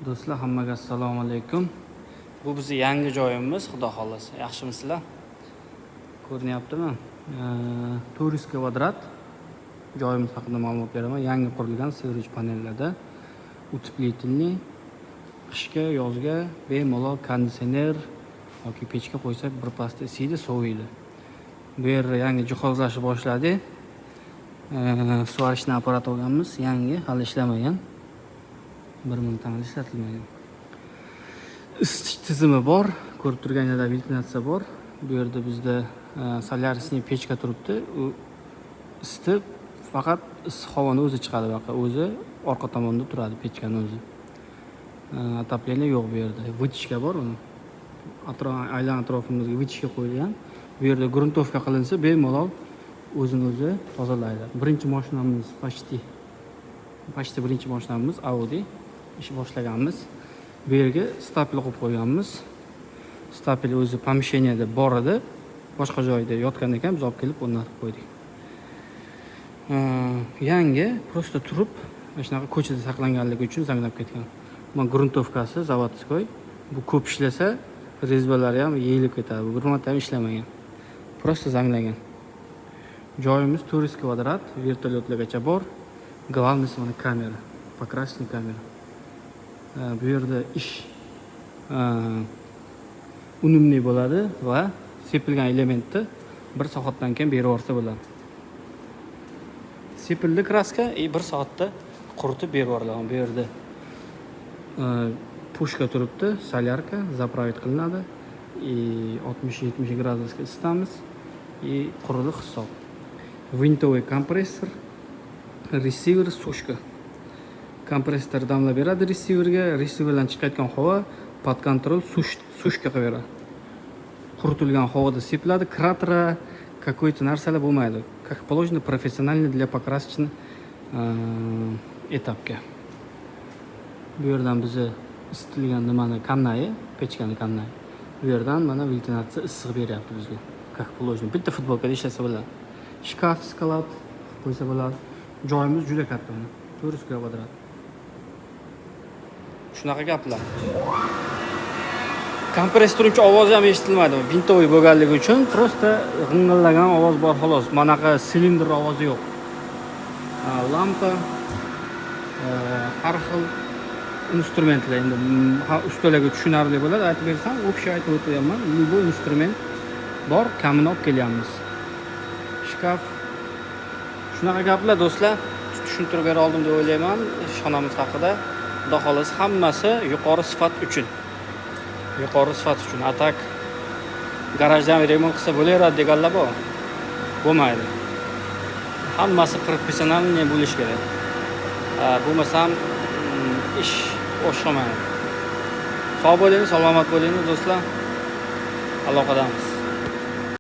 Do'stlar, hammaga assalomu alaykum. Bu bizning yangi joyimiz, xudo xolasa. Yaxshimisizlar? Ko'rinyaptimi? Turist kvadrat joyimiz haqida ma'lumot beraman. Yangi qurilgan sverich panellarda утеплительный, qishga, yozga bemalol konditsioner yoki pechka qo'ysak birpasda isiydi, soviydi. Bu yerda yangi jihozlashni boshladik. Suvarishni apparati olganmiz, yangi, hali ishlamagan. 1 minutdan ishlatilmagan. Isitish tizimi bor, ko'rib turganingizda ventilyatsiya bor. Bu yerda bizda solyarisniy pechka turibdi. U isitib, faqat issiq havoni o'zi chiqadi buyoqqa. O'zi orqa tomonda turadi pechkaning o'zi. Отопление yo'q bu yerda. Vытяжка bor uni. Aylan atrofimizga vытяжка qo'yilgan. Bu yerda gruntovka qilinsa bemalol o'zini o'zi tozalaydi. Birinchi mashinamiz почти birinchi mashinamiz Audi. Ish boshlaganmiz. Bu yerga stapel qo'yib qo'yganmiz. Stapel o'zi помещениеda bor edi. Boshqa joyda yotgan ekan, biz olib kelib o'rnatib qo'ydik. Yangi, prosta turib, mana shunaqa ko'chada saqlanganligi uchun zanglab ketgan. Mana gruntovkasi zavodskoy. Bu ko'p ishlasa, rezbalari ham yeyilib ketadi. Bu bir marta ham ishlamagan. Prosta zanglagan. Joyimiz turist kvadrat, vertolyotlargacha bor. Главный mana kamera, покрасный kamera. Bu yerda ish unumli bo'ladi va sepilgan elementni 1 soatdan keyin berib yuborsa bo'ladi. Sepildi kraska 1 soatda quritib berib yuboriladi. Bu yerda pushka turibdi, solyarka zapravit qilinadi. 60-70 gradusga isitamiz. Quriliq hisob. Винтовый kompressor, receiver, sushka. Kompressor damlab beradi receiverga, receiverdan chiqayotgan havo под control sushka qilib beradi. Quritilgan havoda sepiladi, kratera какой-то narsalar bo'lmaydi. Как положено, профессиональный для покрасочный etapga. Bu yerdan bizni isitilgan nimani kannayi, pechkani kannayi. Bu yerdan mana ventilyatsiya issiq beryapti bizga. Как положено. Bitta futbolkada ishlasa bo'ladi. Shkaf, skalab qo'ysa bo'ladi. Joyimiz juda katta. 400 kvadrat. Shunaqa gaplar. Kompressor uchun ovoz ham eshitilmaydi. Vintovoy bo'lganligi uchun prosta g'ing'illagan ovoz bor xolos. Manaqa silindr ovozi yo'q. Lampa, har xil instrumentlar endi ustalarga tushunarli bo'ladi. Aytib bersam, общий aytib o'tyapman. Любой instrument bor, kamini olib kelyapmiz. Shkaf. Shunaqa gaplar do'stlar. Tushuntirib bera oldim deb o'ylayman. Ishxonamiz haqida. Xudo xolos hammasi yuqori sifat uchun. Yuqori sifat uchun. Atak garajdan remont qilsa bo'laveradi deganlar bor. Bo'lmaydi. Hammasi professionalniy bo'lish kerak. Bo'lmasam ish o'xshamaydi. Sog' bo'ling, salomat bo'ling do'stlar. Aloqadamiz.